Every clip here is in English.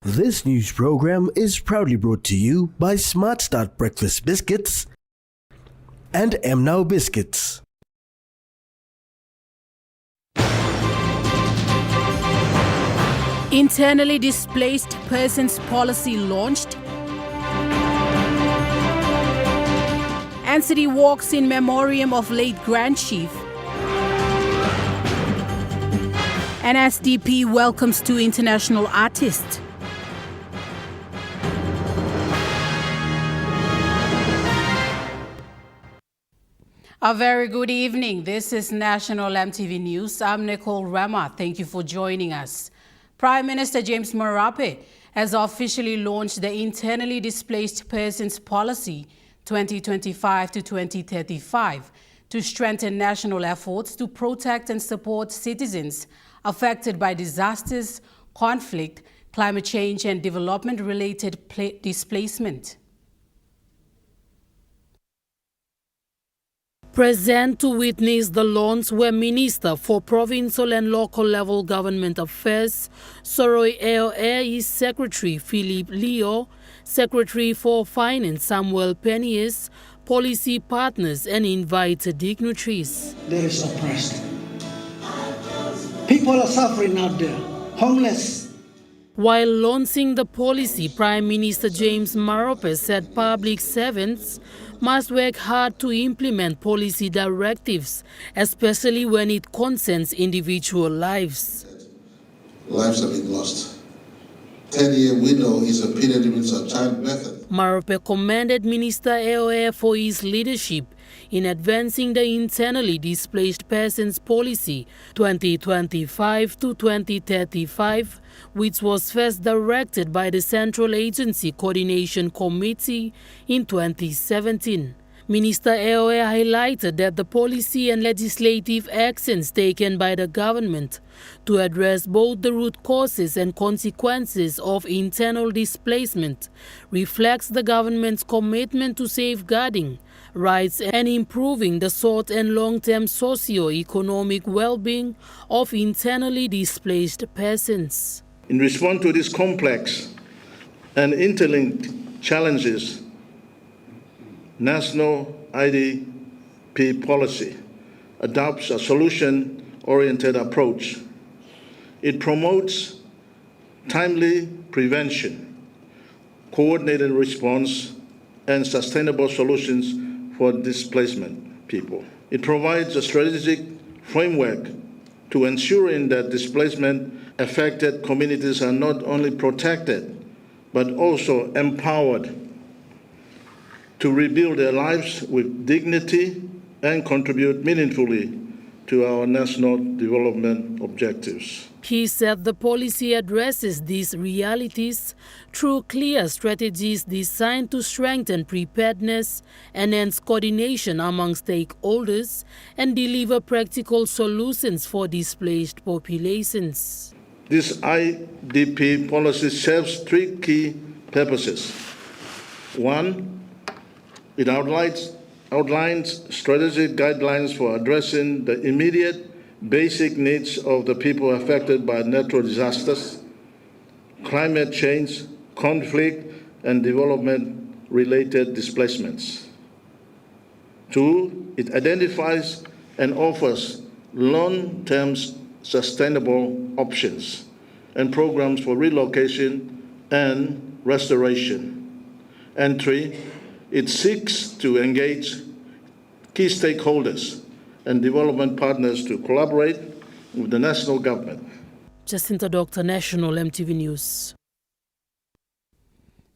This news program is proudly brought to you by Smart Start Breakfast Biscuits and Now Biscuits. Internally displaced persons policy launched. And city walks in memoriam of late Grand Chief. And SDP welcomes two international artists. A very good evening. This is National EMTV News. I'm Nicole Rama. Thank you for joining us. Prime Minister James Marape has officially launched the Internally Displaced Persons Policy 2025 to 2035 to strengthen national efforts to protect and support citizens affected by disasters, conflict, climate change, and development-related displacement. Present to witness the launch were Minister for Provincial and Local Level Government Affairs, Soroi Eoe, Secretary Philip Leo, Secretary for Finance Samuel Penies, policy partners and invited dignitaries. There is oppressed. People are suffering out there, homeless. While launching the policy, Prime Minister James Marape said public servants must work hard to implement policy directives, especially when it concerns individual lives. Lives have been lost. 10-year window is a period in which a child method. Marape commended Minister Eoe for his leadership in advancing the Internally Displaced Persons Policy 2025 to 2035, which was first directed by the Central Agency Coordination Committee in 2017. Minister Eoe highlighted that the policy and legislative actions taken by the government to address both the root causes and consequences of internal displacement reflects the government's commitment to safeguarding rights and improving the short and long-term socio-economic well-being of internally displaced persons. In response to these complex and interlinked challenges, National IDP policy adopts a solution-oriented approach. It promotes timely prevention, coordinated response, and sustainable solutions for displacement people. It provides a strategic framework to ensuring that displacement-affected communities are not only protected, but also empowered to rebuild their lives with dignity and contribute meaningfully to our national development objectives. He said the policy addresses these realities through clear strategies designed to strengthen preparedness, enhance coordination among stakeholders, and deliver practical solutions for displaced populations. This IDP policy serves three key purposes. One, it outlines strategic guidelines for addressing the immediate basic needs of the people affected by natural disasters, climate change, conflict, and development-related displacements. Two, it identifies and offers long-term sustainable options and programs for relocation and restoration. And three, it seeks to engage key stakeholders and development partners to collaborate with the national government. Jacinta Doctor, National EMTV News.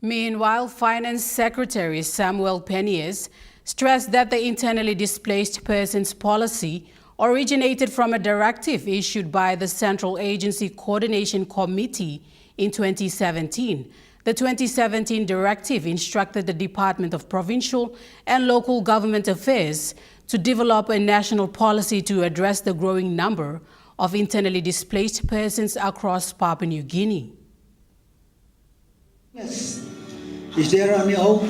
Meanwhile, Finance Secretary Samuel Penies stressed that the Internally Displaced Persons Policy originated from a directive issued by the Central Agency Coordination Committee in 2017. The 2017 directive instructed the Department of Provincial and Local Government Affairs to develop a national policy to address the growing number of internally displaced persons across Papua New Guinea. Yes. Is there any hope?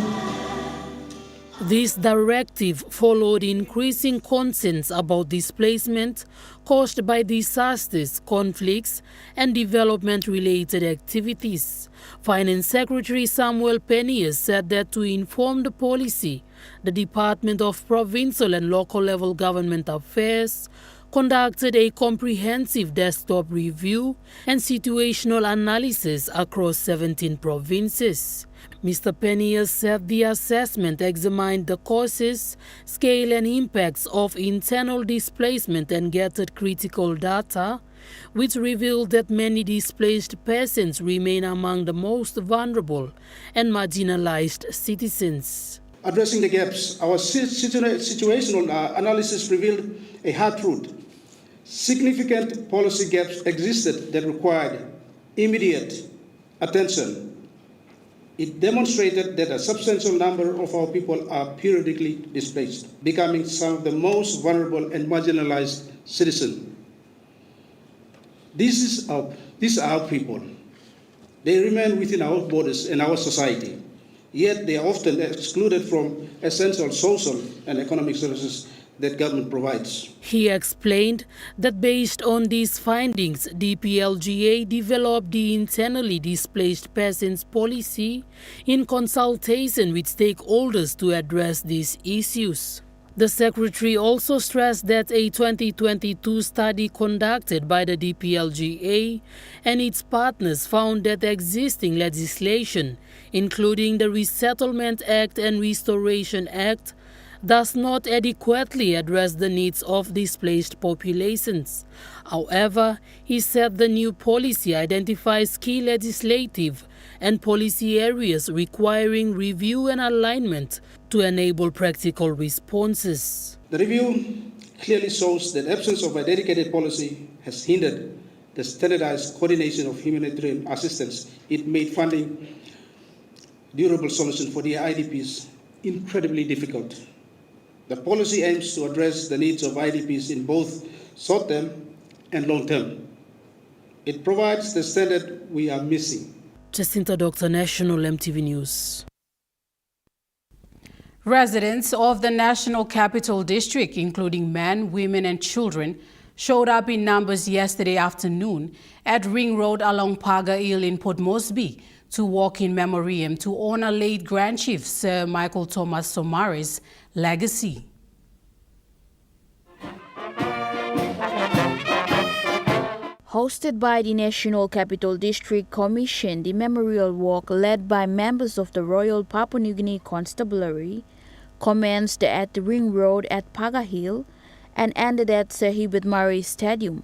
This directive followed increasing concerns about displacement caused by disasters, conflicts, and development-related activities. Finance Secretary Samuel Penier said that to inform the policy, the Department of Provincial and Local Level Government Affairs conducted a comprehensive desktop review and situational analysis across 17 provinces. Mr. Penier said the assessment examined the causes, scale and impacts of internal displacement and gathered critical data, which revealed that many displaced persons remain among the most vulnerable and marginalized citizens. Addressing the gaps, our situational analysis revealed a hard truth. Significant policy gaps existed that required immediate attention. It demonstrated that a substantial number of our people are periodically displaced, becoming some of the most vulnerable and marginalized citizens. These are our people. They remain within our borders and our society, yet they are often excluded from essential social and economic services that government provides. He explained that based on these findings, DPLGA developed the internally displaced persons policy in consultation with stakeholders to address these issues. The Secretary also stressed that a 2022 study conducted by the DPLGA and its partners found that existing legislation, including the Resettlement Act and Restoration Act, does not adequately address the needs of displaced populations. However, he said the new policy identifies key legislative and policy areas requiring review and alignment to enable practical responses. The review clearly shows that absence of a dedicated policy has hindered the standardized coordination of humanitarian assistance. It made finding durable solutions for the IDPs incredibly difficult. The policy aims to address the needs of IDPs in both short-term and long-term. It provides the standard we are missing. Jacinta Doctor, National EMTV News. Residents of the National Capital District, including men, women and children, showed up in numbers yesterday afternoon at Ring Road along Paga Hill in Port Moresby to walk in memoriam to honor late Grand Chief Sir Michael Thomas Somare's legacy. Hosted by the National Capital District Commission, the memorial walk, led by members of the Royal Papua New Guinea Constabulary, commenced at the Ring Road at Paga Hill and ended at Sir Herbert Murray Stadium,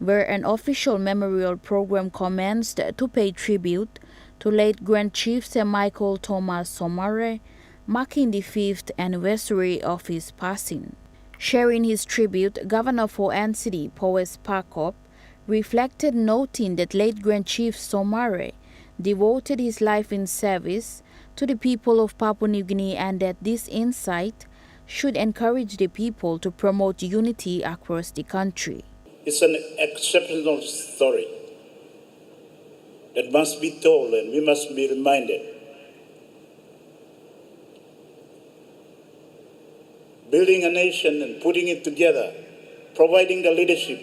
where an official memorial program commenced to pay tribute to late Grand Chief Sir Michael Thomas Somare, marking the 5th anniversary of his passing. Sharing his tribute, Governor for NCD, Powes Parkop, reflected, noting that late Grand Chief Somare devoted his life in service to the people of Papua New Guinea and that this insight should encourage the people to promote unity across the country. It's an exceptional story that must be told and we must be reminded. Building a nation and putting it together, providing the leadership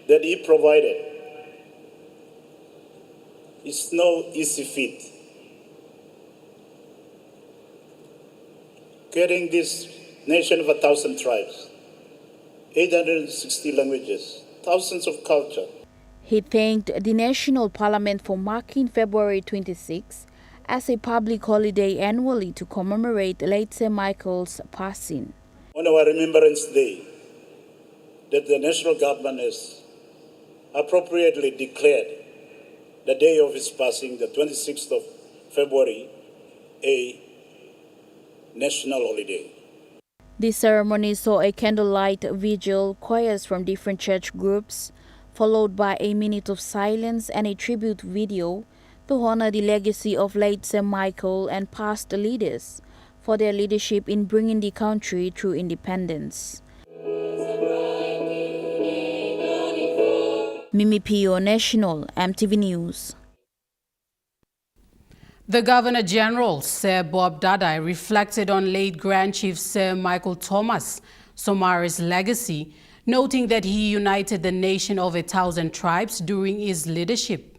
that he provided, is no easy feat. Carrying this nation of 1,000 tribes, 860 languages, thousands of culture. He thanked the National Parliament for marking February 26 as a public holiday annually to commemorate late Sir Michael's passing. On our Remembrance Day, that the national government has appropriately declared the day of his passing, the 26th of February, a national holiday. The ceremony saw a candlelight vigil, choirs from different church groups, followed by a minute of silence and a tribute video to honor the legacy of late Sir Michael and past leaders for their leadership in bringing the country through independence. Mimi Pio, National EMTV News. The Governor-General, Sir Bob Dadai, reflected on late Grand Chief Sir Michael Thomas Somare's legacy, noting that he united the nation of 1,000 tribes during his leadership.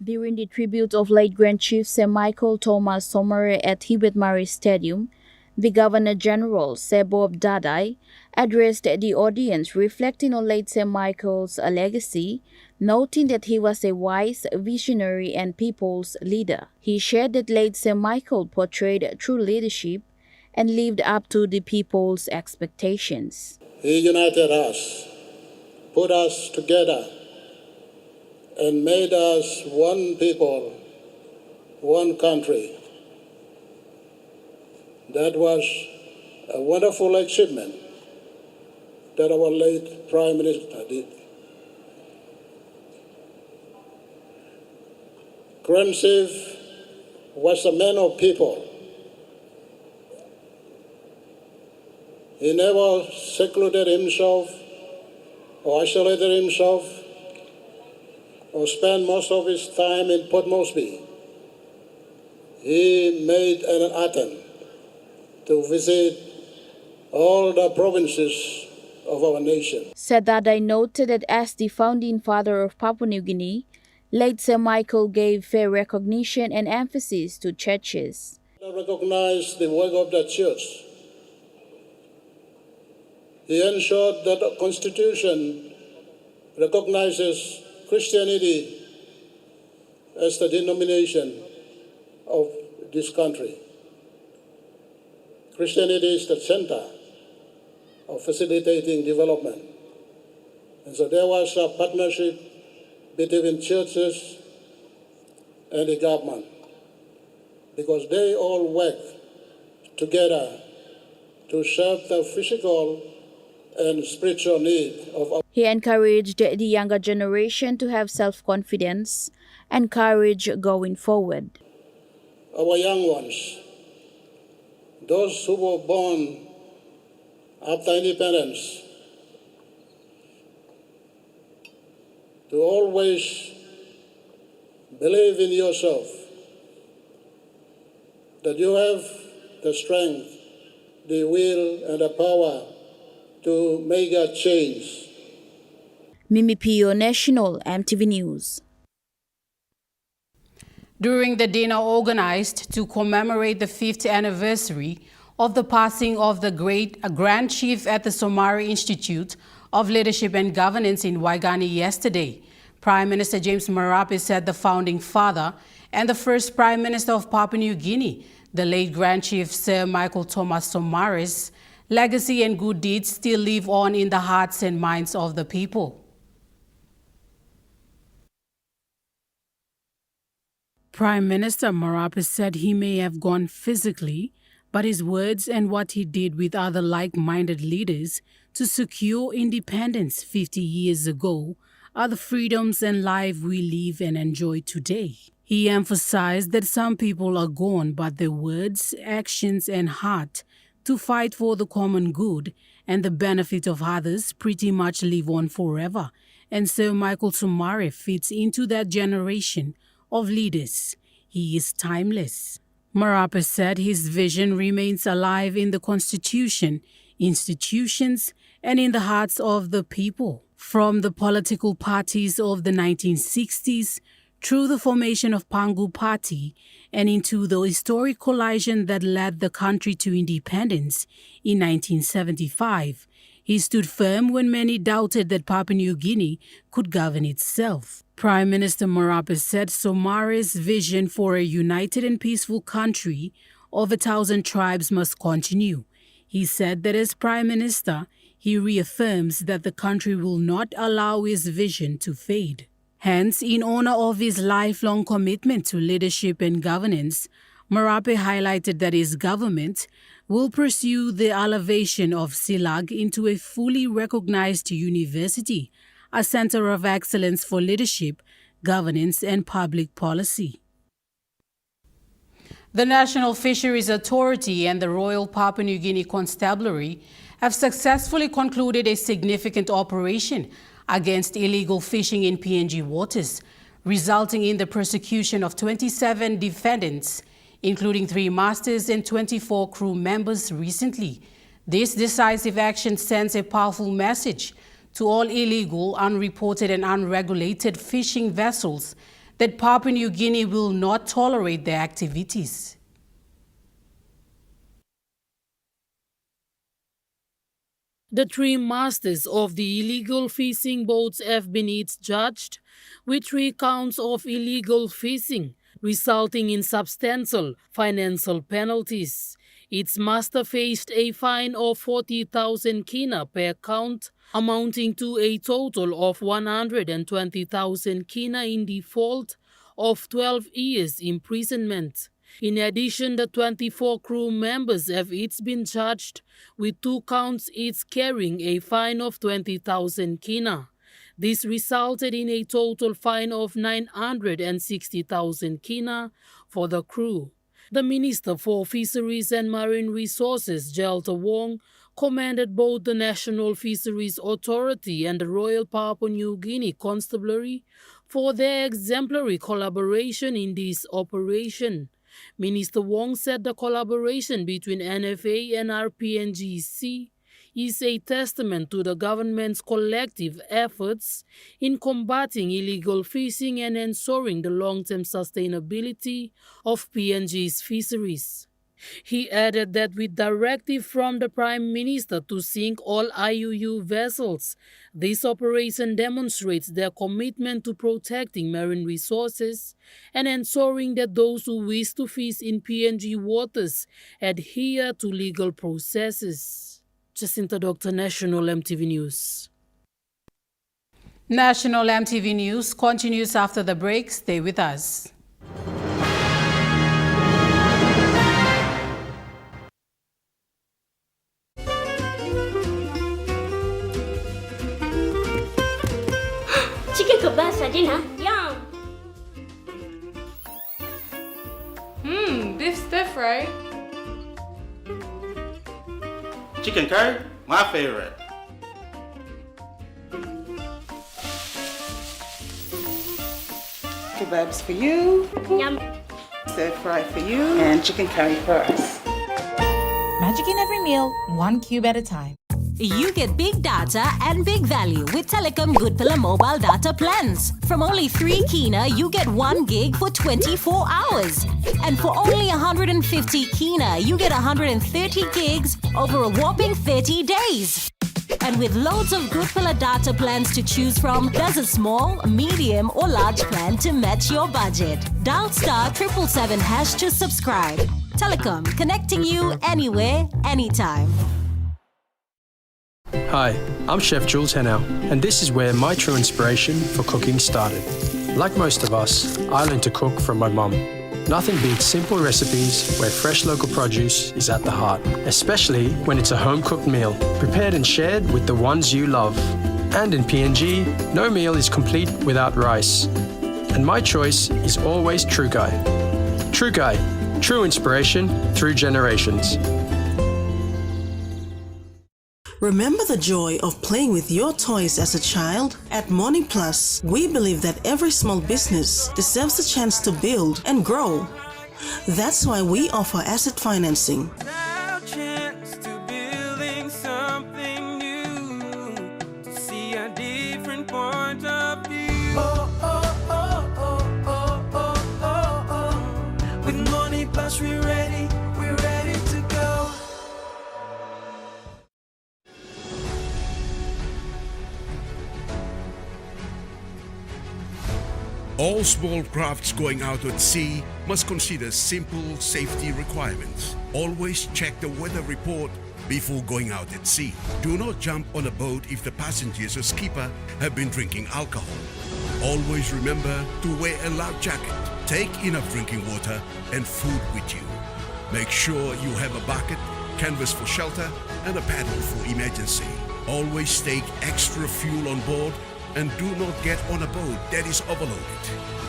During the tribute of late Grand Chief Sir Michael Thomas Somare at Herbert Murray Stadium, the Governor-General, Sir Bob Dadai, addressed the audience reflecting on late Sir Michael's legacy, noting that he was a wise, visionary and people's leader. He shared that late Sir Michael portrayed true leadership and lived up to the people's expectations. He united us, put us together, and made us one people, one country. That was a wonderful achievement that our late Prime Minister did. Grand Chief was a man of people. He never secluded himself or isolated himself or spent most of his time in Port Moresby. He made an attempt to visit all the provinces of our nation. Sir Dadai noted that as the founding father of Papua New Guinea, late Sir Michael gave fair recognition and emphasis to churches. He recognized the work of the church. He ensured that the Constitution recognizes Christianity as the denomination of this country. Christianity is the center of facilitating development. And so there was a partnership between churches and the government, because they all work together to serve the physical and spiritual need of our. He encouraged the younger generation to have self-confidence and courage going forward. Our young ones, those who were born after independence, to always believe in yourself, that you have the strength, the will, and the power to make a change. Mimi Pio, National EMTV News. During the dinner organized to commemorate the 5th anniversary of the passing of the Grand Chief at the Somare Institute of Leadership and Governance in Waigani yesterday, Prime Minister James Marape said the founding father and the first Prime Minister of Papua New Guinea, the late Grand Chief Sir Michael Thomas Somare's legacy and good deeds still live on in the hearts and minds of the people. Prime Minister Marape said he may have gone physically, but his words and what he did with other like-minded leaders to secure independence 50 years ago are the freedoms and life we live and enjoy today. He emphasized that some people are gone, but their words, actions, and heart to fight for the common good and the benefit of others pretty much live on forever, and Sir Michael Somare fits into that generation of leaders. He is timeless. Marape said his vision remains alive in the Constitution, institutions, and in the hearts of the people. From the political parties of the 1960s, through the formation of Pangu Party, and into the historic coalition that led the country to independence in 1975, he stood firm when many doubted that Papua New Guinea could govern itself. Prime Minister Marape said Somare's vision for a united and peaceful country of 1,000 tribes must continue. He said that as Prime Minister, he reaffirms that the country will not allow his vision to fade. Hence, in honor of his lifelong commitment to leadership and governance, Marape highlighted that his government will pursue the elevation of Silag into a fully recognized university, a center of excellence for leadership, governance, and public policy. The National Fisheries Authority and the Royal Papua New Guinea Constabulary have successfully concluded a significant operation against illegal fishing in PNG waters, resulting in the prosecution of 27 defendants, including 3 masters and 24 crew members recently. This decisive action sends a powerful message to all illegal, unreported and unregulated fishing vessels that Papua New Guinea will not tolerate their activities. The 3 masters of the illegal fishing boats have been judged with 3 counts of illegal fishing, resulting in substantial financial penalties. Its master faced a fine of 40,000 kina per count, amounting to a total of 120,000 kina in default of 12 years imprisonment. In addition, the 24 crew members have each been charged with 2 counts each carrying a fine of 20,000 kina. This resulted in a total fine of 960,000 kina for the crew. The Minister for Fisheries and Marine Resources, Jelta Wong, commended both the National Fisheries Authority and the Royal Papua New Guinea Constabulary for their exemplary collaboration in this operation. Minister Wong said the collaboration between NFA and RPNGC is a testament to the government's collective efforts in combating illegal fishing and ensuring the long-term sustainability of PNG's fisheries. He added that with directive from the Prime Minister to sink all IUU vessels, this operation demonstrates their commitment to protecting marine resources and ensuring that those who wish to fish in PNG waters adhere to legal processes. Jacinta Doctor, National EMTV News. National EMTV News continues after the break. Stay with us. Chicken kebab for dinner. Yum. Beef stir fry. Chicken curry, my favorite. Kebabs for you. Yum. Stir fry for you. And chicken curry for us. Magic in every meal, 1 cube at a time. You get big data and big value with Telecom Good Pillar mobile data plans. From only 3 kina, you get 1 gig for 24 hours. And for only 150 kina, you get 130 gigs over a whopping 30 days. And with loads of Good Pillar data plans to choose from, there's a small, medium or large plan to match your budget. Dial *777# to subscribe. Telecom, connecting you anywhere, anytime. Hi, I'm Chef Jules Henao, and this is where my true inspiration for cooking started. Like most of us, I learned to cook from my mum. Nothing beats simple recipes where fresh local produce is at the heart, especially when it's a home-cooked meal, prepared and shared with the ones you love. And in PNG, no meal is complete without rice. And my choice is always True Guy. True Guy, true inspiration through generations. Remember the joy of playing with your toys as a child? At Morning Plus, we believe that every small business deserves a chance to build and grow. That's why we offer asset financing. With Morning Plus, we're ready to go. All small crafts going out at sea must consider simple safety requirements. Always check the weather report before going out at sea. Do not jump on a boat if the passengers or skipper have been drinking alcohol. Always remember to wear a life jacket. Take enough drinking water and food with you. Make sure you have a bucket, canvas for shelter, and a paddle for emergency. Always take extra fuel on board and do not get on a boat that is overloaded.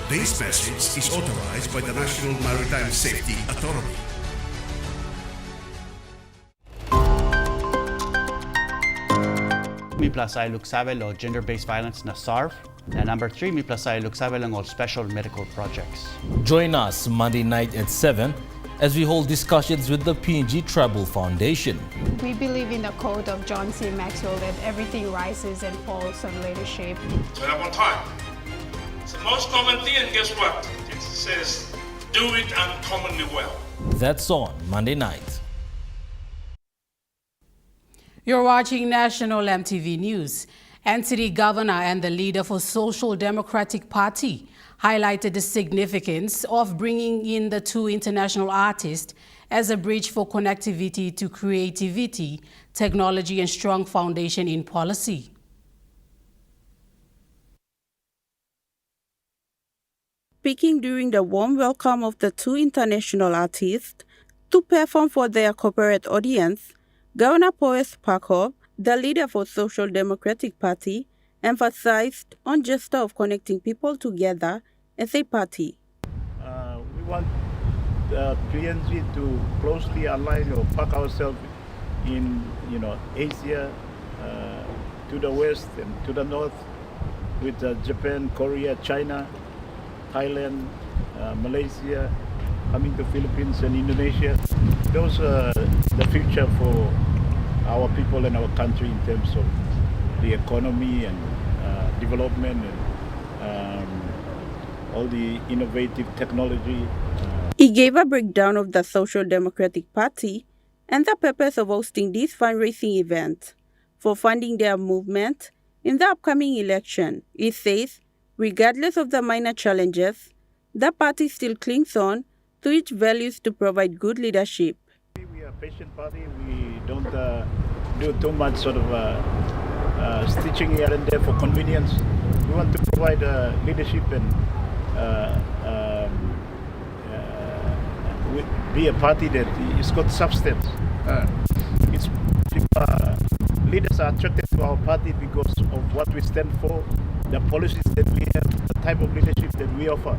This message is authorized by the National Maritime Safety Authority. Miplasay Luksabel gender-based violence na SARF. And number 3, Miplasay Luksabel special medical projects. Join us Monday night at 7 as we hold discussions with the PNG Tribal Foundation. We believe in the quote of John C. Maxwell that everything rises and falls on leadership. So at one time, it's the most common thing, and guess what? It says, do it uncommonly well. That's on Monday night. You're watching National EMTV News. NCD Governor and the leader for Social Democratic Party highlighted the significance of bringing in the two international artists as a bridge for connectivity to creativity, technology, and strong foundation in policy. Speaking during the warm welcome of the two international artists to perform for their corporate audience, Governor Poes Pakop, the leader for Social Democratic Party, emphasized on gesture of connecting people together as a party. We want PNG to closely align or pack ourselves in, Asia, to the west and to the north, with Japan, Korea, China, Thailand, Malaysia, coming to Philippines and Indonesia. Those are the future for our people and our country in terms of the economy and development and all the innovative technology. He gave a breakdown of the Social Democratic Party and the purpose of hosting this fundraising event for funding their movement in the upcoming election. He says, regardless of the minor challenges, the party still clings on to its values to provide good leadership. We are a patient party. We don't do too much sort of stitching here and there for convenience. We want to provide leadership and be a party that is got substance. Leaders are attracted to our party because of what we stand for, the policies that we have, the type of leadership that we offer.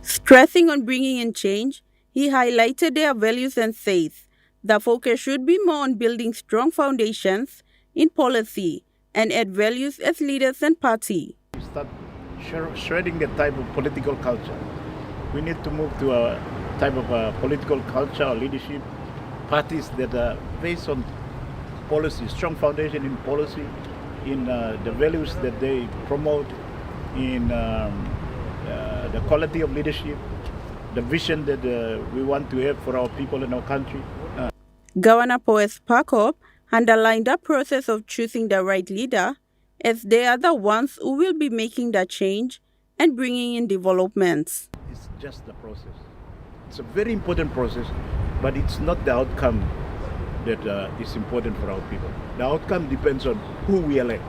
Stressing on bringing in change, he highlighted their values and says the focus should be more on building strong foundations in policy and add values as leaders and party. We start shredding the type of political culture. We need to move to a type of political culture or leadership, parties that are based on policy, strong foundation in policy, in the values that they promote, in the quality of leadership, the vision that we want to have for our people and our country. Governor Poes Pakop underlined the process of choosing the right leader as they are the ones who will be making the change and bringing in developments. It's just the process. It's a very important process, but it's not the outcome that is important for our people. The outcome depends on who we elect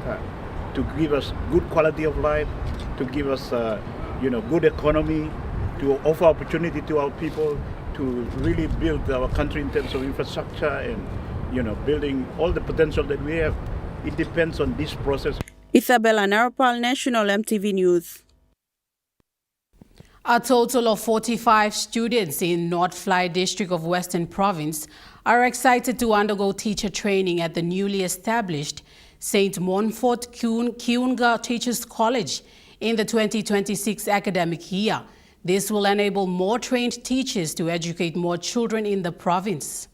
to give us good quality of life, to give us good economy, to offer opportunity to our people, to really build our country in terms of infrastructure and building all the potential that we have. It depends on this process. Isabella Narapal, National EMTV News. A total of 45 students in North Fly District of Western Province are excited to undergo teacher training at the newly established St. Montfort Kiunga Teachers College in the 2026 academic year. This will enable more trained teachers to educate more children in the province.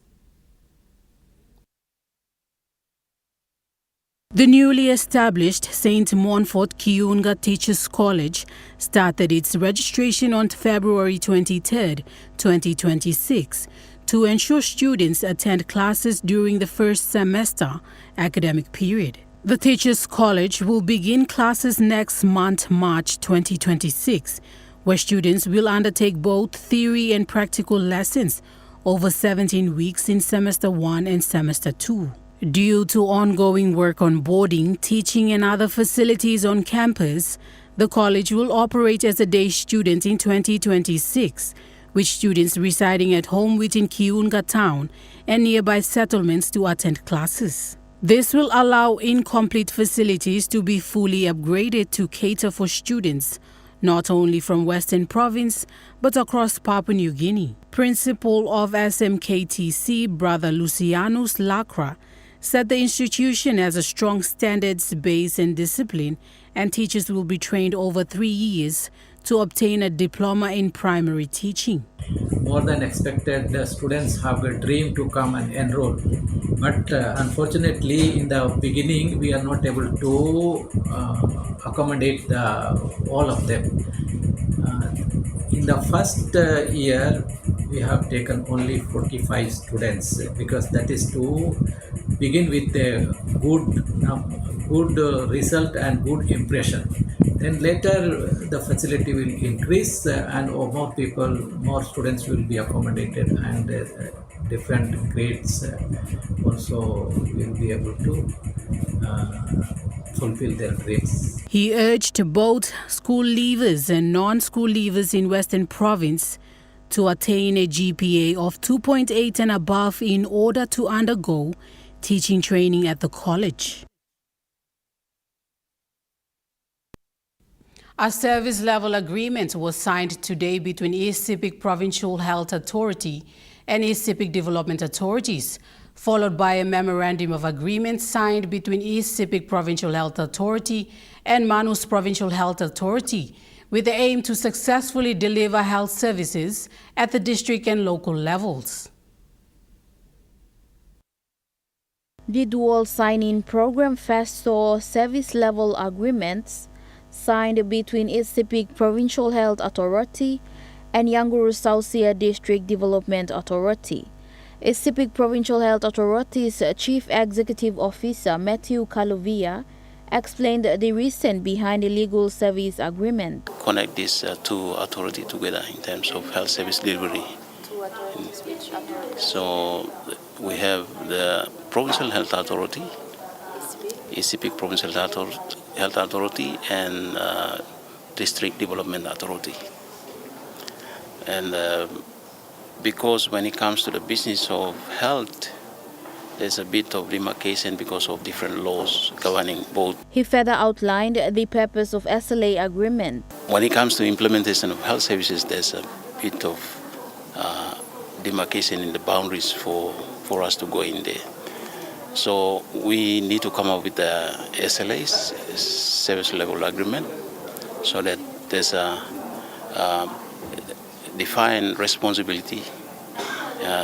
The newly established St. Montfort Kiunga Teachers College started its registration on February 23, 2026, to ensure students attend classes during the first semester academic period. The Teachers College will begin classes next month, March 2026, where students will undertake both theory and practical lessons over 17 weeks in Semester 1 and Semester 2. Due to ongoing work on boarding, teaching and other facilities on campus, the college will operate as a day student in 2026, with students residing at home within Kiunga town and nearby settlements to attend classes. This will allow incomplete facilities to be fully upgraded to cater for students not only from Western Province, but across Papua New Guinea. Principal of SMKTC, Brother Lucianus Lacra, said the institution has a strong standards base and discipline, and teachers will be trained over 3 years to obtain a diploma in primary teaching. More than expected, the students have a dream to come and enroll. But unfortunately, in the beginning, we are not able to accommodate all of them. In the first year, we have taken only 45 students because that is to begin with a good result and good impression. Then later the facility will increase and more students will be accommodated, and different grades also will be able to fulfill their dreams. He urged both school leavers and non-school leavers in Western Province to attain a GPA of 2.8 and above in order to undergo teaching training at the college. A service level agreement was signed today between East Sepik Provincial Health Authority and East Sepik Development Authorities, followed by a memorandum of agreement signed between East Sepik Provincial Health Authority and Manus Provincial Health Authority, with the aim to successfully deliver health services at the district and local levels. The dual sign-in program first saw service-level agreements signed between East Sepik Provincial Health Authority and Yanguru Sausia District Development Authority. East Sepik Provincial Health Authority's Chief Executive Officer Matthew Kaluvia explained the reason behind the legal service agreement. Connect these two authorities together in terms of health service delivery. So we have the Provincial Health Authority, East Sepik Provincial Health Authority, and District Development Authority. And because when it comes to the business of health, there's a bit of demarcation because of different laws governing both. He further outlined the purpose of SLA agreement. When it comes to implementation of health services, there's a bit of demarcation in the boundaries for us to go in there. So we need to come up with the SLAs, service level agreement, so that there's a defined responsibility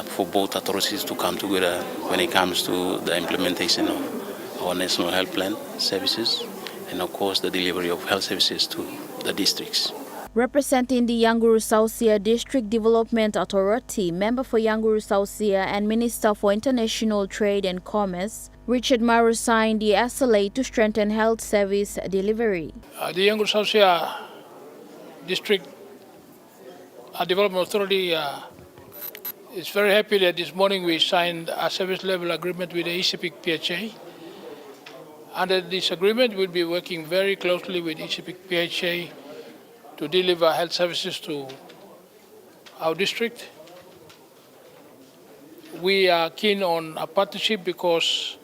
for both authorities to come together when it comes to the implementation of our National Health Plan services and, of course, the delivery of health services to the districts. Representing the Yanguru Sausia District Development Authority, member for Yanguru Sausia and Minister for International Trade and Commerce, Richard Maru signed the SLA to strengthen health service delivery. The Yanguru Sausia District Development Authority is very happy that this morning we signed a service level agreement with the East Sepik PHA. Under this agreement, we'll be working very closely with East Sepik PHA to deliver health services to our district. We are keen on a partnership because,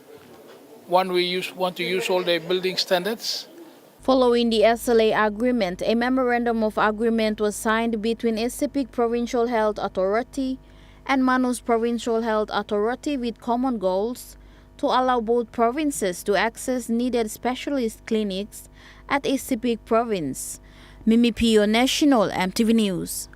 one, we want to use all the building standards. Following the SLA agreement, a memorandum of agreement was signed between East Sepik Provincial Health Authority and Manus Provincial Health Authority with common goals to allow both provinces to access needed specialist clinics at East Sepik Province. Mimi Pio, National EMTV News.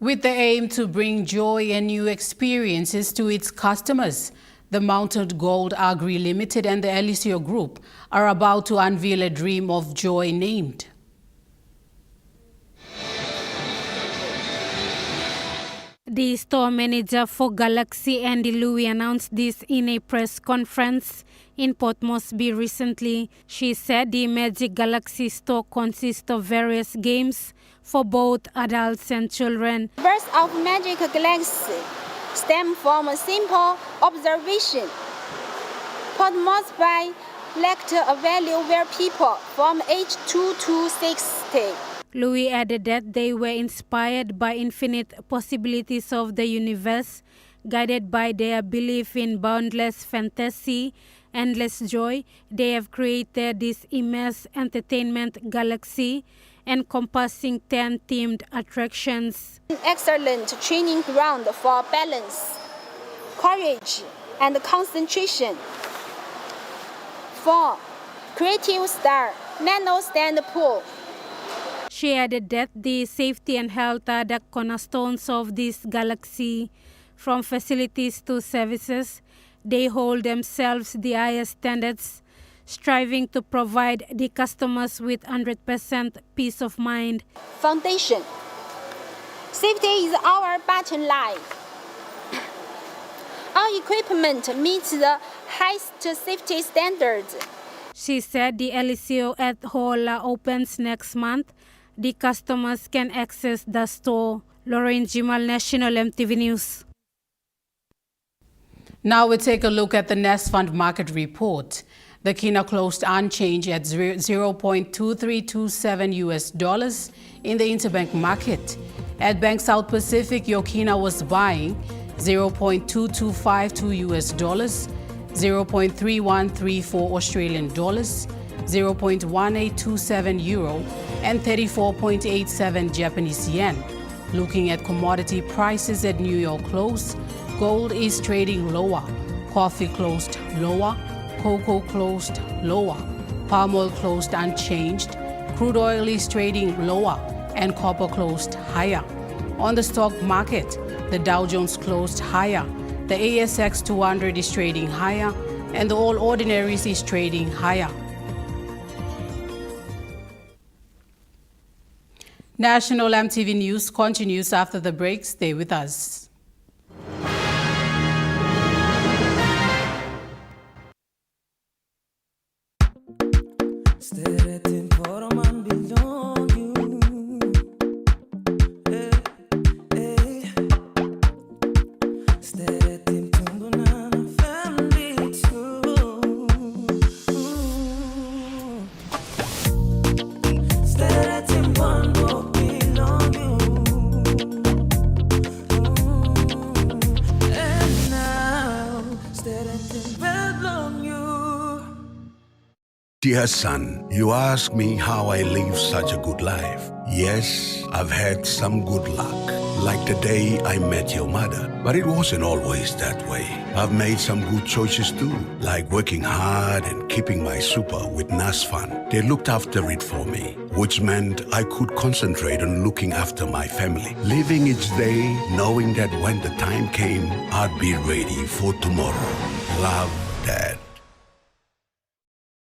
With the aim to bring joy and new experiences to its customers, the Mounted Gold Agri Limited and the Eliseo Group are about to unveil a dream of joy named The store manager for Galaxy, Andy Louis, announced this in a press conference in Port Moresby recently. She said the Magic Galaxy store consists of various games for both adults and children. Birth of Magic Galaxy stem from a simple observation. Port Moresby lacked a value where people from age 2 to 60. Louis added that they were inspired by infinite possibilities of the universe, guided by their belief in boundless fantasy, endless joy. They have created this immense entertainment galaxy encompassing 10 themed attractions. An excellent training ground for balance, courage, and concentration. 4. Creative star, nano stand pool. She added that the safety and health are the cornerstones of this galaxy. From facilities to services, they hold themselves the highest standards, striving to provide the customers with 100% peace of mind. Foundation. Safety is our bottom line. Our equipment meets the highest safety standards. She said the LCO at Hola opens next month. The customers can access the store. Lauren Jimal, National EMTV News. Now we take a look at the Nest Fund market report. The Kina closed unchanged at $0.2327 in the interbank market. At Bank South Pacific, your Kina was buying $0.2252, 0.3134 Australian dollars, 0.1827 euro, and 34.87 Japanese yen. Looking at commodity prices at New York close, gold is trading lower, coffee closed lower, cocoa closed lower, palm oil closed unchanged, crude oil is trading lower, and copper closed higher. On the stock market, the Dow Jones closed higher, the ASX 200 is trading higher, and the All Ordinaries is trading higher. National EMTV News continues after the break. Stay with us. Dear son, you ask me how I live such a good life. Yes, I've had some good luck, like the day I met your mother. But it wasn't always that way. I've made some good choices too, like working hard and keeping my super with NASFAN. They looked after it for me, which meant I could concentrate on looking after my family. Living each day, knowing that when the time came, I'd be ready for tomorrow. Love, Dad.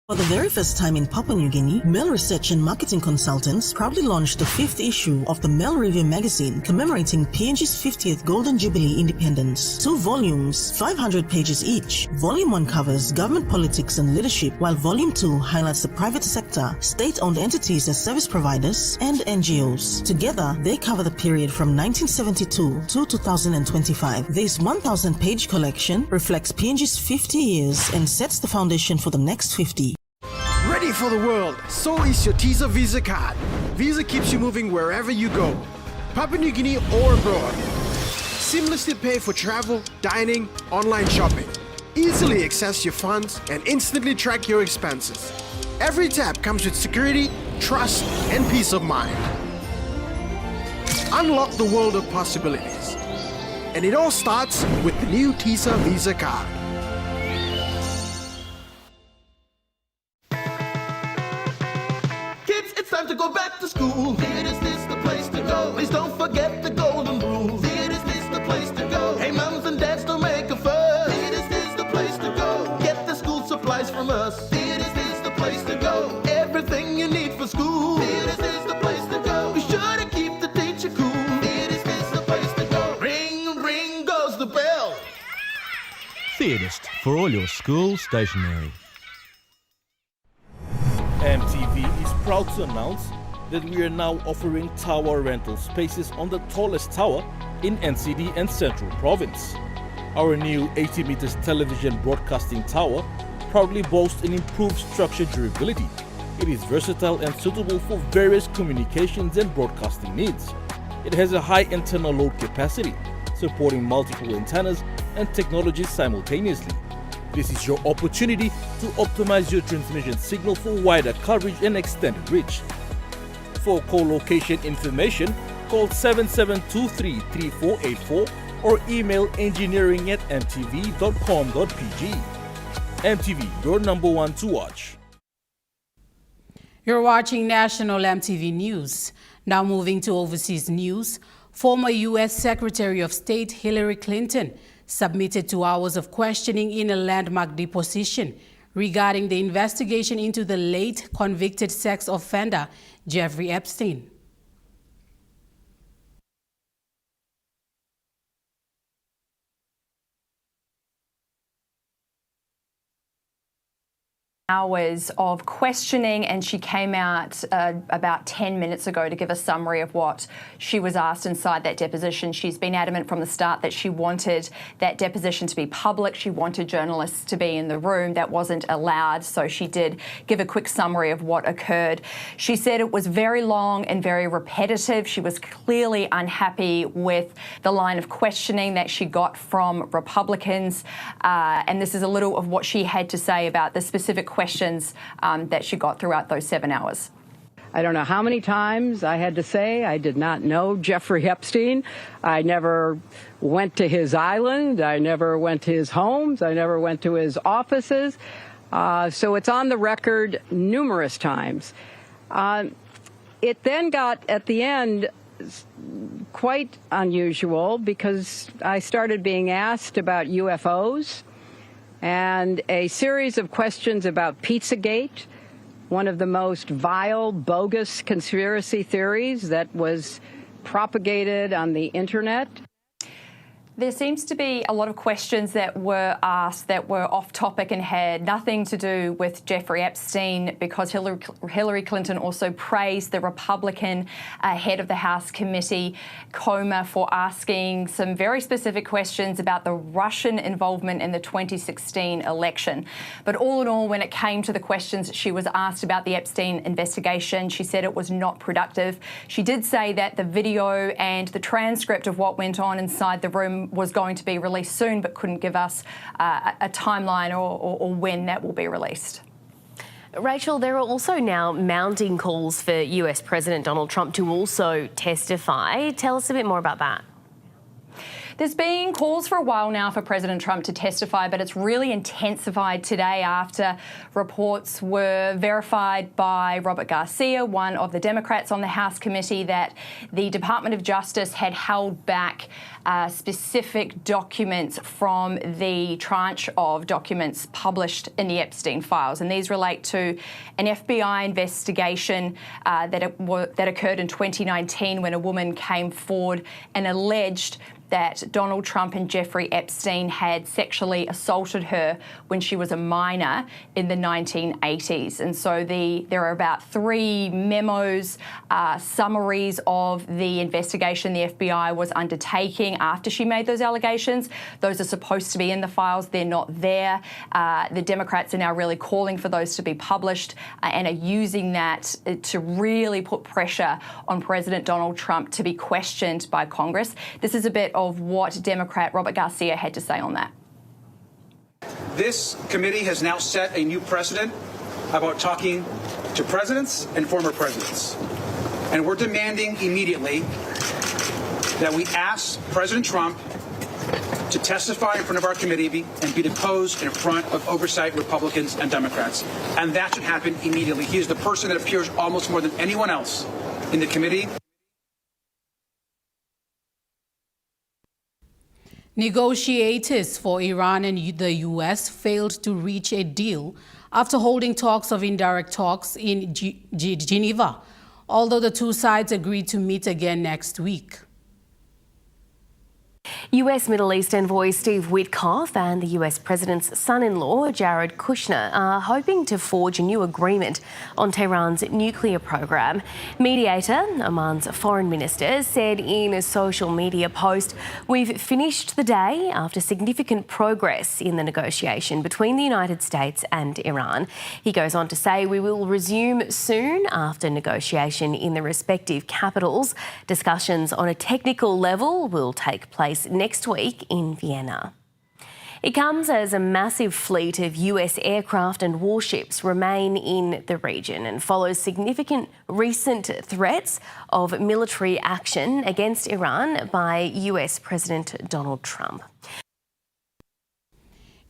For the very first time in Papua New Guinea, Mail Research and Marketing Consultants proudly launched the 5th issue of the Mail Review magazine commemorating PNG's 50th Golden Jubilee independence. 2 volumes, 500 pages each. Volume 1 covers government politics and leadership, while Volume 2 highlights the private sector, state-owned entities as service providers, and NGOs. Together, they cover the period from 1972 to 2025. This 1,000-page collection reflects PNG's 50 years and sets the foundation for the next 50. Ready for the world, so is your TISA Visa card. Visa keeps you moving wherever you go, Papua New Guinea or abroad. Seamlessly pay for travel, dining, online shopping. Easily access your funds and instantly track your expenses. Every tap comes with security, trust, and peace of mind. Unlock the world of possibilities. And it all starts with the new TISA Visa card. It's time to go back to school. Theaters, this the place to go. Please don't forget the golden rule. Theaters, this the place to go. Hey, mums and dads, don't make a fuss. Theaters, this the place to go. Get the school supplies from us. Theaters, this the place to go. Everything you need for school. Theaters, this the place to go. Be sure to keep the teacher cool. Theaters, this the place to go. Ring, ring goes the bell. Theatist for all your school stationery. EMTV is proud to announce that we are now offering tower rental spaces on the tallest tower in NCD and Central Province. Our new 80 meters television broadcasting tower proudly boasts an improved structure durability. It is versatile and suitable for various communications and broadcasting needs. It has a high internal load capacity, supporting multiple antennas and technologies simultaneously. This is your opportunity to optimize your transmission signal for wider coverage and extended reach. For co-location information, call 7723-3484 or email engineering@mtv.com.pg. MTV, your #1 to watch. You're watching National MTV News. Now moving to overseas news, former U.S. Secretary of State Hillary Clinton submitted 2 hours of questioning in a landmark deposition regarding the investigation into the late convicted sex offender Jeffrey Epstein. Hours of questioning, and she came out about 10 minutes ago to give a summary of what she was asked inside that deposition. She's been adamant from the start that she wanted that deposition to be public. She wanted journalists to be in the room. That wasn't allowed, so she did give a quick summary of what occurred. She said it was very long and very repetitive. She was clearly unhappy with the line of questioning that she got from Republicans, and this is a little of what she had to say about the specific questions that she got throughout those 7 hours. I don't know how many times I had to say I did not know Jeffrey Epstein. I never went to his island. I never went to his homes. I never went to his offices. So it's on the record numerous times. It then got, at the end, quite unusual because I started being asked about UFOs and a series of questions about Pizzagate, one of the most vile, bogus conspiracy theories that was propagated on the internet. There seems to be a lot of questions that were asked that were off topic and had nothing to do with Jeffrey Epstein, because Hillary Clinton also praised the Republican head of the House Committee, Comer, for asking some very specific questions about the Russian involvement in the 2016 election. But all in all, when it came to the questions she was asked about the Epstein investigation, she said it was not productive. She did say that the video and the transcript of what went on inside the room was going to be released soon, but couldn't give us a timeline or when that will be released. Rachel, there are also now mounting calls for US President Donald Trump to also testify. Tell us a bit more about that. There's been calls for a while now for President Trump to testify, but it's really intensified today after reports were verified by Robert Garcia, one of the Democrats on the House Committee, that the Department of Justice had held back specific documents from the tranche of documents published in the Epstein files. And these relate to an FBI investigation that occurred in 2019 when a woman came forward and alleged that Donald Trump and Jeffrey Epstein had sexually assaulted her when she was a minor in the 1980s. And so there are about 3 memos, summaries of the investigation the FBI was undertaking after she made those allegations. Those are supposed to be in the files. They're not there. The Democrats are now really calling for those to be published and are using that to really put pressure on President Donald Trump to be questioned by Congress. This is a bit of what Democrat Robert Garcia had to say on that. This committee has now set a new precedent about talking to presidents and former presidents. And we're demanding immediately that we ask President Trump to testify in front of our committee and be deposed in front of oversight Republicans and Democrats. And that should happen immediately. He is the person that appears almost more than anyone else in the committee. Negotiators for Iran and the U.S. failed to reach a deal after holding talks of indirect talks in Geneva, although the two sides agreed to meet again next week. US Middle East envoy Steve Witkoff and the US President's son-in-law Jared Kushner are hoping to forge a new agreement on Tehran's nuclear program. Mediator Oman's foreign minister said in a social media post, "We've finished the day after significant progress in the negotiation between the United States and Iran." He goes on to say, "We will resume soon after negotiation in the respective capitals. Discussions on a technical level will take place next week in Vienna." It comes as a massive fleet of US aircraft and warships remain in the region and follows significant recent threats of military action against Iran by US President Donald Trump.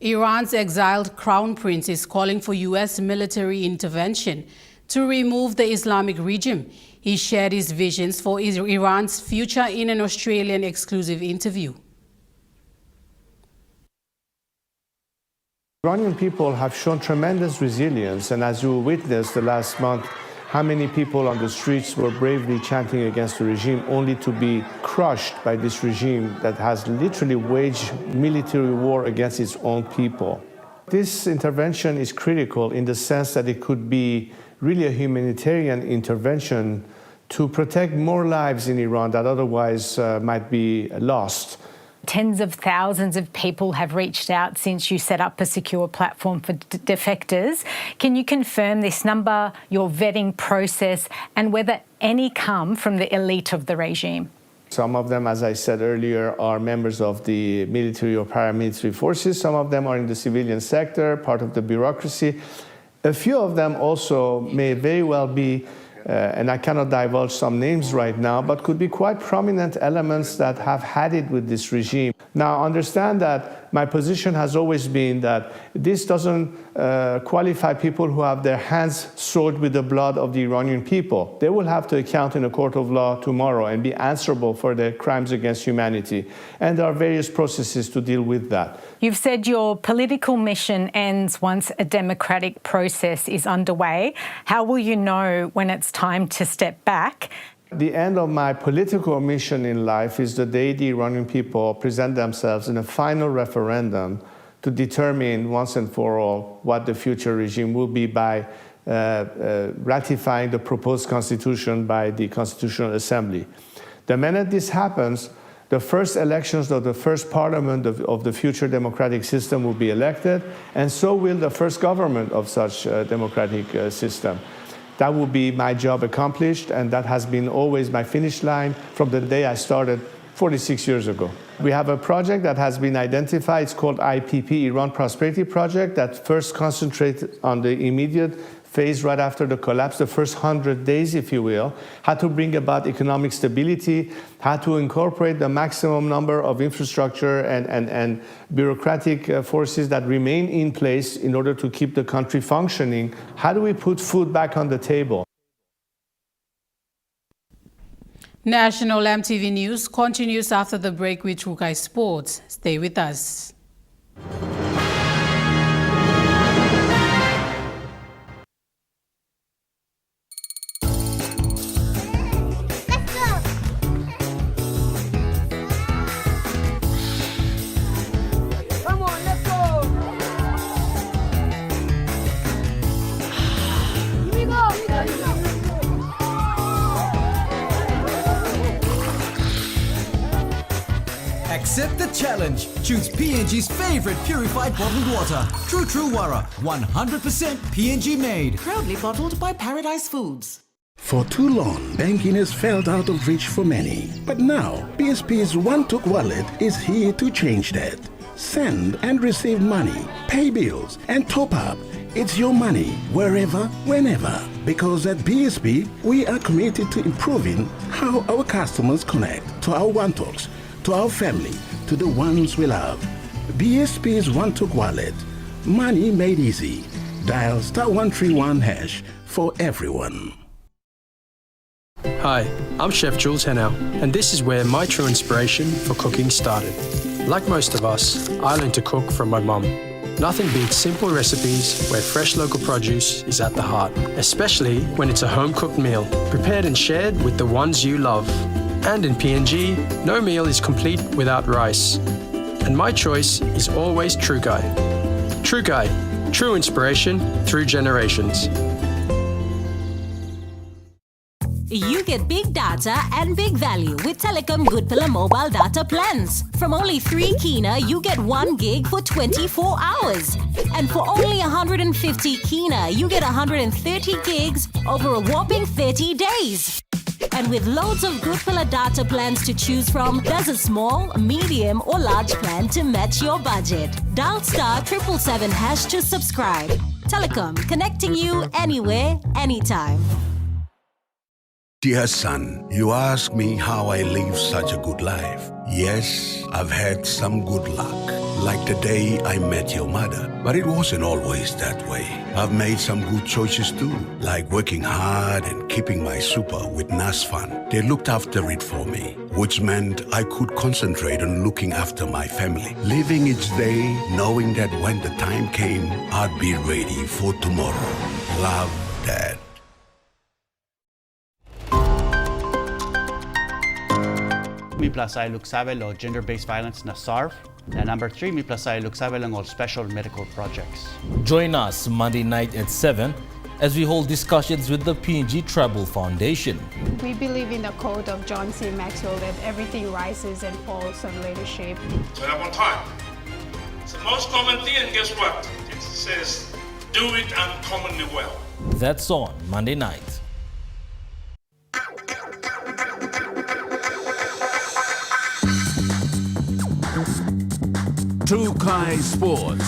Iran's exiled crown prince is calling for US military intervention to remove the Islamic regime. He shared his visions for Iran's future in an Australian exclusive interview. Iranian people have shown tremendous resilience, and as you witnessed the last month, how many people on the streets were bravely chanting against the regime only to be crushed by this regime that has literally waged military war against its own people. This intervention is critical in the sense that it could be really a humanitarian intervention to protect more lives in Iran that otherwise might be lost. Tens of thousands of people have reached out since you set up a secure platform for defectors. Can you confirm this number, your vetting process, and whether any come from the elite of the regime? Some of them, as I said earlier, are members of the military or paramilitary forces. Some of them are in the civilian sector, part of the bureaucracy. A few of them also may very well be, and I cannot divulge some names right now, but could be quite prominent elements that have had it with this regime. Now, understand that my position has always been that this doesn't qualify people who have their hands soiled with the blood of the Iranian people. They will have to account in a court of law tomorrow and be answerable for their crimes against humanity. And there are various processes to deal with that. You've said your political mission ends once a democratic process is underway. How will you know when it's time to step back? The end of my political mission in life is the day the Iranian people present themselves in a final referendum to determine once and for all what the future regime will be by ratifying the proposed constitution by the Constitutional Assembly. The minute this happens, the first elections of the first parliament of the future democratic system will be elected, and so will the first government of such a democratic system. That will be my job accomplished, and that has been always my finish line from the day I started 46 years ago. We have a project that has been identified. It's called IPP, Iran Prosperity Project, that first concentrates on the immediate phase right after the collapse, the first 100 days, if you will, how to bring about economic stability, how to incorporate the maximum number of infrastructure and bureaucratic forces that remain in place in order to keep the country functioning. How do we put food back on the table? National EMTV News continues after the break with Rugby Sports. Stay with us. Accept the challenge. Choose PNG's favorite purified bottled water. True Wara, 100% PNG made. Proudly bottled by Paradise Foods. For too long, banking has felt out of reach for many. But now, BSP's One-Took Wallet is here to change that. Send and receive money, pay bills, and top up. It's your money, wherever, whenever. Because at BSP, we are committed to improving how our customers connect to our One-Talks, to our family, to the ones we love. BSP's One-Took Wallet. Money made easy. Dial *131# for everyone. Hi, I'm Chef Jules Henow, and this is where my true inspiration for cooking started. Like most of us, I learned to cook from my mum. Nothing beats simple recipes where fresh local produce is at the heart, especially when it's a home-cooked meal, prepared and shared with the ones you love. And in PNG, no meal is complete without rice. And my choice is always True Guy. True Guy, true inspiration through generations. You get big data and big value with Telecom Good Pillar mobile data plans. From only 3 kina, you get 1 gig for 24 hours. And for only 150 kina, you get 130 gigs over a whopping 30 days. And with loads of good pillar data plans to choose from, there's a small, medium or large plan to match your budget. Dial *777# to subscribe. Telecom, connecting you anywhere, anytime. Dear son, you ask me how I live such a good life. Yes, I've had some good luck, like the day I met your mother. But it wasn't always that way. I've made some good choices too, like working hard and keeping my super with NASFAN. They looked after it for me, which meant I could concentrate on looking after my family. Living each day, knowing that when the time came, I'd be ready for tomorrow. Love, Dad. Mi plasay luksabel o gender-based violence na SARF. And number 3, mi plasay luksabel ang all special medical projects. Join us Monday night at 7 as we hold discussions with the PNG Tribal Foundation. We believe in the quote of John C. Maxwell that everything rises and falls on leadership. Turn up on time. It's the most common thing, and guess what? It says, do it uncommonly well. That's on Monday night. Trukai Sports.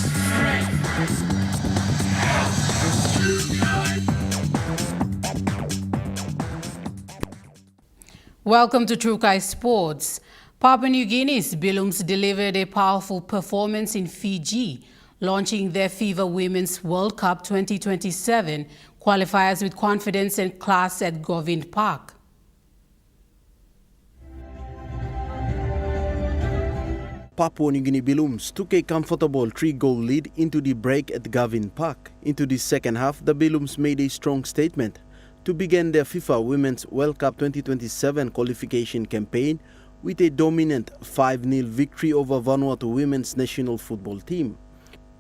Welcome to Trukai Sports. Papua New Guinea's Billums delivered a powerful performance in Fiji, launching their FIVA Women's World Cup 2027 qualifiers with confidence and class at Govind Park. Papua New Guinea Billums took a comfortable 3-goal lead into the break at Govind Park. Into the second half, the Billums made a strong statement to begin their FIFA Women's World Cup 2027 qualification campaign with a dominant 5-0 victory over Vanuatu women's national football team.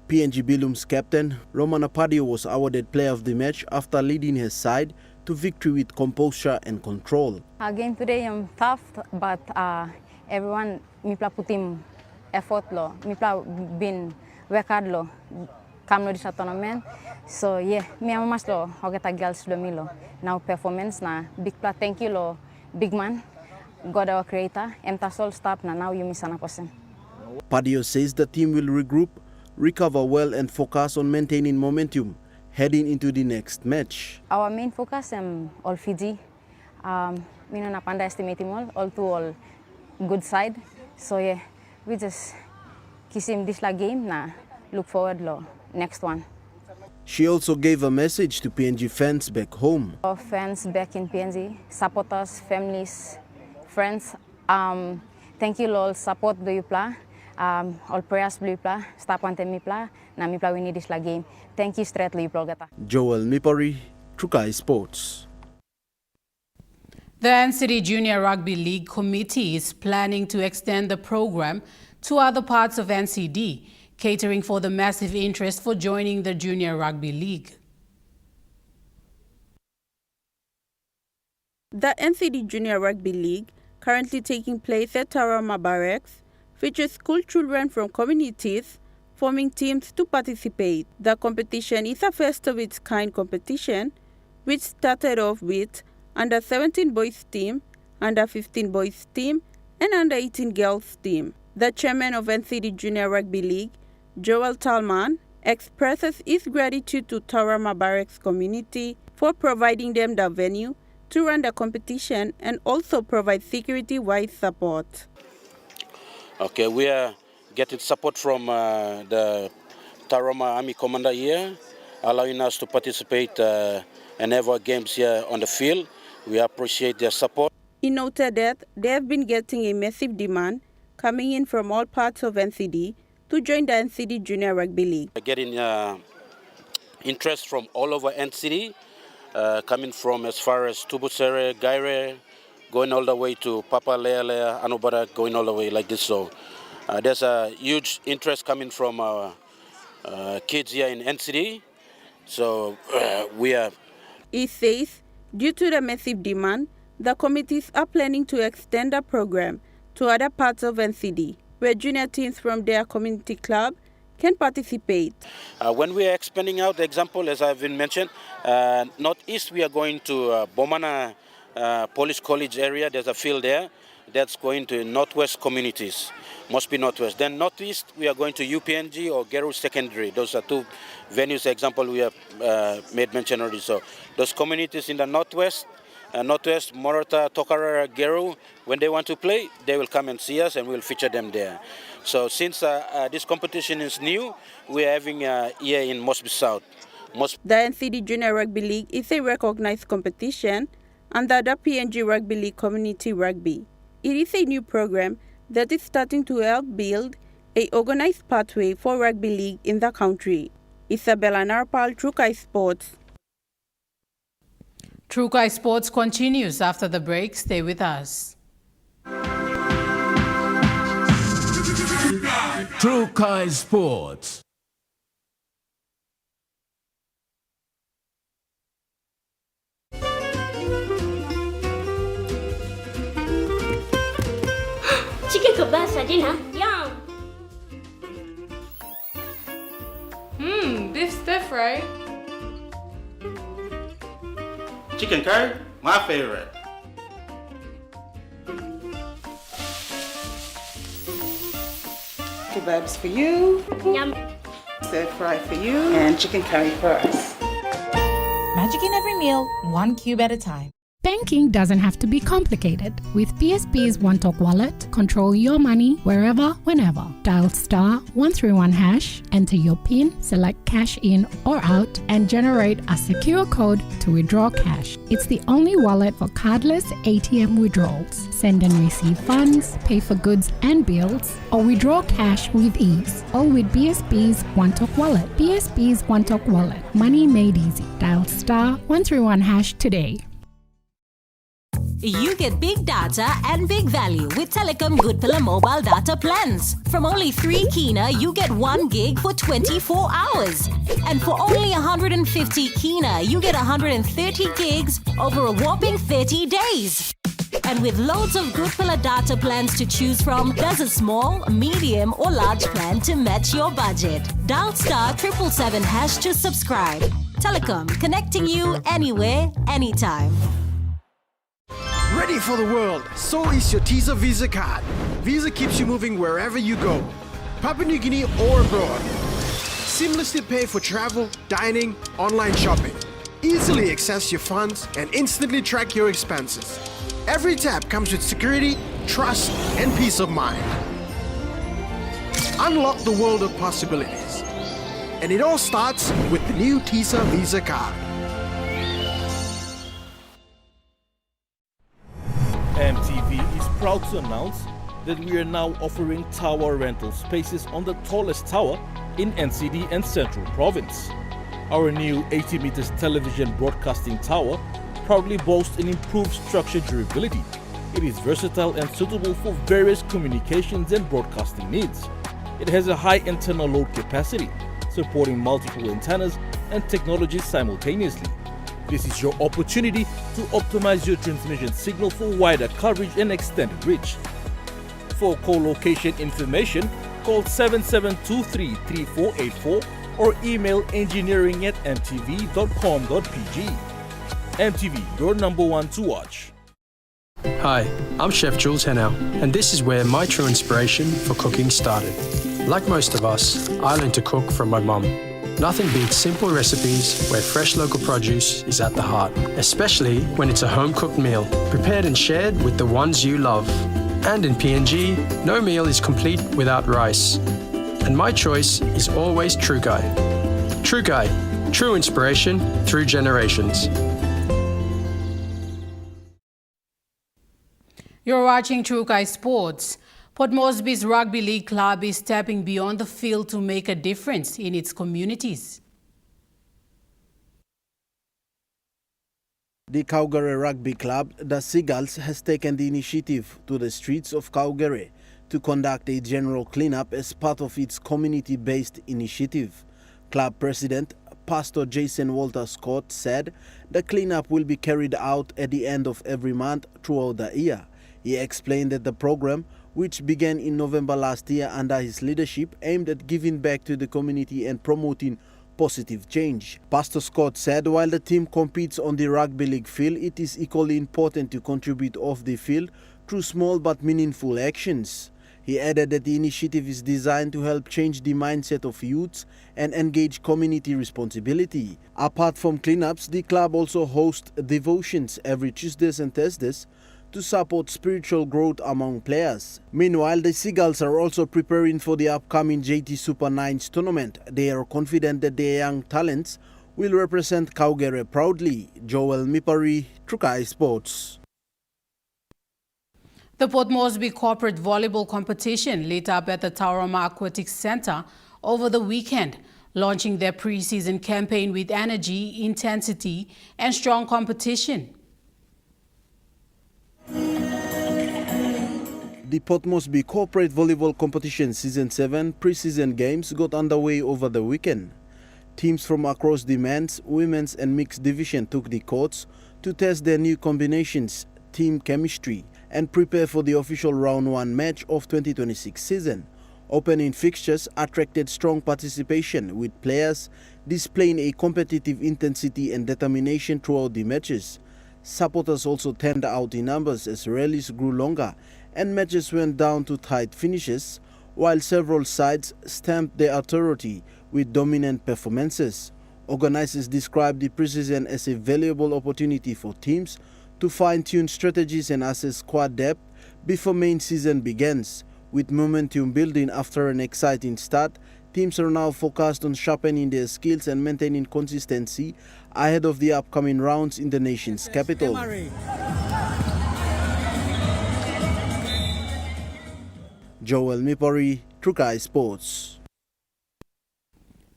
PNG Billums captain Romana Padio was awarded player of the match after leading his side to victory with composure and control. Again today I'm tough, but everyone mipla putim effort lo, mipla bin work lo, come lo di sa tournament. So yeah, me mas lo hogeta girls lo milo. Now performance na big pla thank you lo big man, God our creator, emtasol stop na now you miss an person. Padio says the team will regroup, recover well and focus on maintaining momentum heading into the next match. Our main focus all Fiji. We no underestimate all to all good side. So yeah, we just kiss him this la game na look forward lo next one. She also gave a message to PNG fans back home. Our fans back in PNG, supporters, families, friends, thank you all support do you play. All prayers blue play, stop ante mi play, na mi play we need this la game. Thank you straight lu gata. Joel Mipari, Trukai Sports. The NCD Junior Rugby League Committee is planning to extend the program to other parts of NCD, catering for the massive interest for joining the Junior Rugby League. The NCD Junior Rugby League, currently taking place at Tarama Barracks, features school children from communities forming teams to participate. The competition is a first of its kind competition, which started off with under 17 boys team, under 15 boys team, and under 18 girls team. The chairman of NCD Junior Rugby League, Joel Talman, expresses his gratitude to Tarama Barracks community for providing them the venue to run the competition and also provide security-wise support. Okay, we are getting support from the Tarama Army Commander here, allowing us to participate and have our games here on the field. We appreciate their support. He noted that they have been getting a massive demand coming in from all parts of NCD to join the NCD Junior Rugby League. We're getting interest from all over NCD, coming from as far as Tubusere, Gaire, going all the way to Papa Lea, Anubara, going all the way like this. So there's a huge interest coming from kids here in NCD. So we are... He says, due to the massive demand, the committees are planning to extend the program to other parts of NCD, where junior teams from their community club can participate. When we are expanding out, the example, as I've been mentioned, Northeast, we are going to Bomana Police College area. There's a field there that's going to northwest communities, must be northwest. Then northeast, we are going to UPNG or Geru Secondary. Those are two venues, example, we have made mention already. So those communities in the northwest, Morata, Tokara, Geru, when they want to play, they will come and see us and we'll feature them there. So since this competition is new, we are having here in Mosby South. The NCD Junior Rugby League is a recognized competition under the PNG Rugby League Community Rugby. It is a new program that is starting to help build an organized pathway for rugby league in the country. Isabella Narpal, Trukai Sports. Trukai Sports continues after the break. Stay with us. Trukai Sports. Chicken kebab saja lah. Yum. Beef stir fry. Chicken curry, my favorite. Kebabs for you. Yum. Stir fry for you. And chicken curry for us. Magic in every meal, one cube at a time. Banking doesn't have to be complicated. With PSP's One Talk Wallet, control your money wherever, whenever. Dial *131#, enter your PIN, select cash in or out, and generate a secure code to withdraw cash. It's the only wallet for cardless ATM withdrawals. Send and receive funds, pay for goods and bills, or withdraw cash with ease. All with BSP's One Talk Wallet. BSP's One Talk Wallet. Money made easy. Dial *131# today. You get big data and big value with Telecom Good Pillar mobile data plans. From only 3 kina, you get 1 gig for 24 hours. And for only 150 kina, you get 130 gigs over a whopping 30 days. And with loads of Good Pillar data plans to choose from, there's a small, medium or large plan to match your budget. Dial *777# to subscribe. Telecom, connecting you anywhere, anytime. Ready for the world, so is your TISA Visa card. Visa keeps you moving wherever you go, Papua New Guinea or abroad. Seamlessly pay for travel, dining, online shopping. Easily access your funds and instantly track your expenses. Every tap comes with security, trust, and peace of mind. Unlock the world of possibilities. And it all starts with the new TISA Visa card. EMTV is proud to announce that we are now offering tower rental spaces on the tallest tower in NCD and Central Province. Our new 80 meters television broadcasting tower proudly boasts an improved structure durability. It is versatile and suitable for various communications and broadcasting needs. It has a high internal load capacity, supporting multiple antennas and technologies simultaneously. This is your opportunity to optimize your transmission signal for wider coverage and extended reach. For co-location information, call 7723-3484 or email engineering@mtv.com.pg. MTV, your #1 to watch. Hi, I'm Chef Jules Henao, and this is where my true inspiration for cooking started. Like most of us, I learned to cook from my mum. Nothing beats simple recipes where fresh local produce is at the heart, especially when it's a home-cooked meal, prepared and shared with the ones you love. And in PNG, no meal is complete without rice. And my choice is always Trukai. Trukai, true inspiration through generations. You're watching Trukai Sports. Port Moresby's Rugby League club is stepping beyond the field to make a difference in its communities. The Kaugere Rugby Club, the Seagulls, has taken the initiative to the streets of Kaugere to conduct a general cleanup as part of its community-based initiative. Club President Pastor Jason Walter Scott said the cleanup will be carried out at the end of every month throughout the year. He explained that the program, which began in November last year under his leadership, aimed at giving back to the community and promoting positive change. Pastor Scott said while the team competes on the rugby league field, it is equally important to contribute off the field through small but meaningful actions. He added that the initiative is designed to help change the mindset of youths and engage community responsibility. Apart from cleanups, the club also hosts devotions every Tuesdays and Thursdays to support spiritual growth among players. Meanwhile, the Seagulls are also preparing for the upcoming JT Super 9s tournament. They are confident that their young talents will represent Kaugere proudly. Joel Mipari, Trukai Sports. The Port Moresby Corporate Volleyball Competition lit up at the Tauranga Aquatic Centre over the weekend, launching their pre-season campaign with energy, intensity and strong competition. The Port Moresby Corporate Volleyball Competition Season 7 pre-season games got underway over the weekend. Teams from across the men's, women's and mixed division took the courts to test their new combinations, team chemistry and prepare for the official Round 1 match of 2026 season. Opening fixtures attracted strong participation, with players displaying a competitive intensity and determination throughout the matches. Supporters also turned out in numbers as rallies grew longer and matches went down to tight finishes, while several sides stamped their authority with dominant performances. Organizers described the preseason as a valuable opportunity for teams to fine-tune strategies and assess squad depth before main season begins. With momentum building after an exciting start, teams are now focused on sharpening their skills and maintaining consistency ahead of the upcoming rounds in the nation's capital. Joel Mipari, Trukai Sports.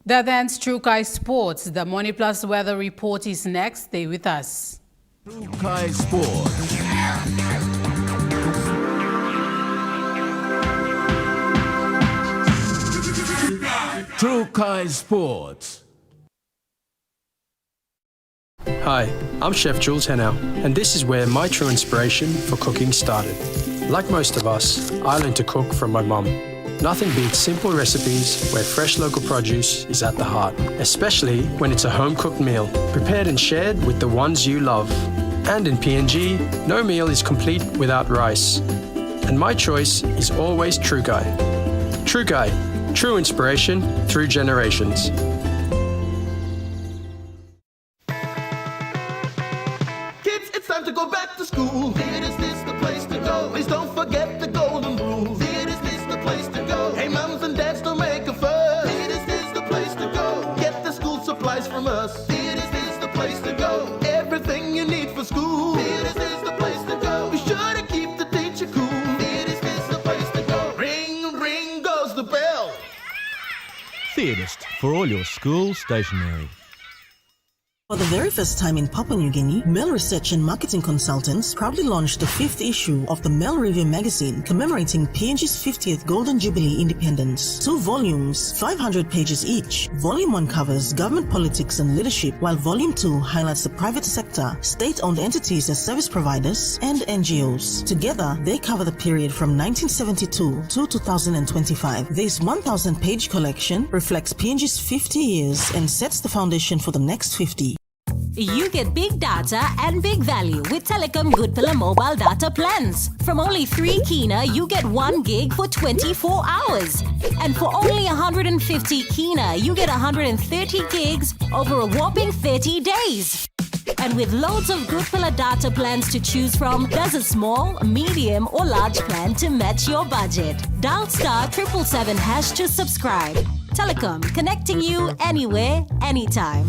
That ends Trukai Sports. The Money Plus weather report is next. Stay with us. Trukai Sports. Trukai Sports. Hi, I'm Chef Jules Henao, and this is where my true inspiration for cooking started. Like most of us, I learned to cook from my mum. Nothing beats simple recipes where fresh local produce is at the heart, especially when it's a home-cooked meal, prepared and shared with the ones you love. And in PNG, no meal is complete without rice. And my choice is always Trukai. Trukai, true inspiration through generations. Kids, it's time to go back to school. Is this the place to go? Please don't forget the golden rule. Is this the place to go? Hey, mums and dads, don't make a fuss. Is this the place to go? Get the school supplies from us. Is this the place to go? Everything you need for school. Is this the place to go? Be sure to keep the teacher cool. Is this the place to go? Ring, ring goes the bell. Theatist for all your school stationery. For the very first time in Papua New Guinea, Mel Research and Marketing Consultants proudly launched the 5th issue of the Mel Review magazine commemorating PNG's 50th Golden Jubilee independence. 2 volumes, 500 pages each. Volume 1 covers government politics and leadership, while Volume 2 highlights the private sector, state-owned entities as service providers, and NGOs. Together, they cover the period from 1972 to 2025. This 1,000-page collection reflects PNG's 50 years and sets the foundation for the next 50. You get big data and big value with Telecom Good Pillar mobile data plans. From only 3 kina, you get 1 gig for 24 hours. And for only 150 kina, you get 130 gigs over a whopping 30 days. And with loads of Good Pillar data plans to choose from, there's a small, medium or large plan to match your budget. Dial *777# to subscribe. Telecom, connecting you anywhere, anytime.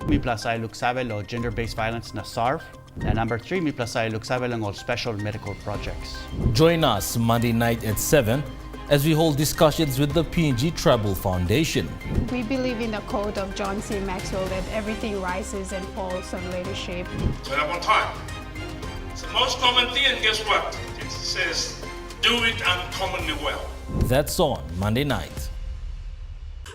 Miplasay luksabel o gender-based violence na SARF. And number 3, Miplasay luksabel ang all special medical projects. Join us Monday night at 7 as we hold discussions with the PNG Tribal Foundation. We believe in the quote of John C. Maxwell that everything rises and falls on leadership. So that one time. It's the most common thing, and guess what? It says, do it uncommonly well. That's on Monday night.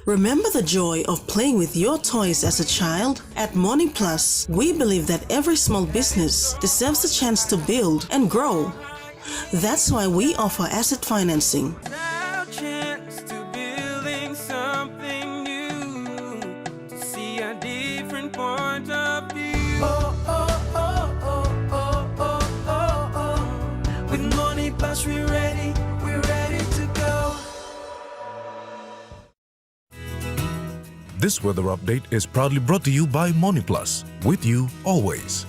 Remember the joy of playing with your toys as a child? At Morning Plus, we believe that every small business deserves a chance to build and grow. That's why we offer asset financing. a different point of view. With Money Plus, we're ready to go. This weather update is proudly brought to you by Money Plus, with you always.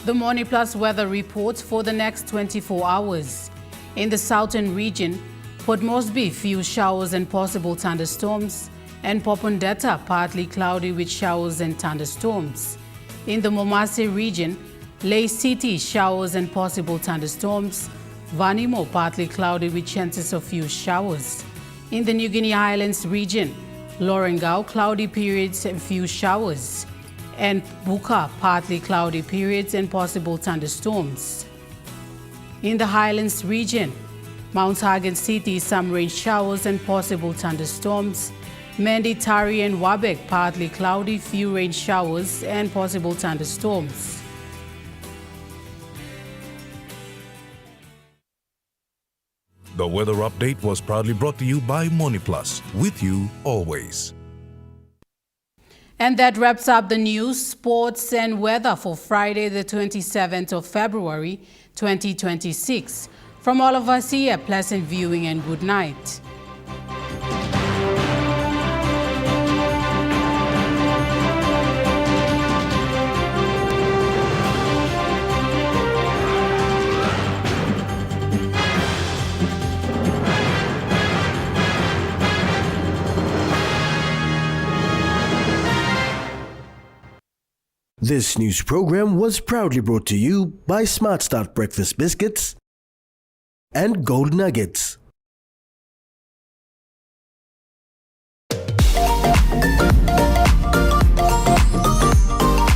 The Money Plus weather report for the next 24 hours. In the southern region, Port Moresby, few showers and possible thunderstorms, and Popondetta, partly cloudy with showers and thunderstorms. In the Momase region, Lay City, showers and possible thunderstorms, Vanimo, partly cloudy with chances of few showers. In the New Guinea Highlands region, Lorengau, cloudy periods and few showers, and Buka, partly cloudy periods and possible thunderstorms. In the Highlands region, Mount Hagen City, some rain showers and possible thunderstorms. Mendi, Tari and Wabek, partly cloudy, few rain showers and possible thunderstorms. The weather update was proudly brought to you by Money Plus, with you always. And that wraps up the news, sports and weather for Friday, the 27th of February, 2026. From all of us here, pleasant viewing and good night. This news program was proudly brought to you by Smart Start Breakfast Biscuits and Gold Nuggets.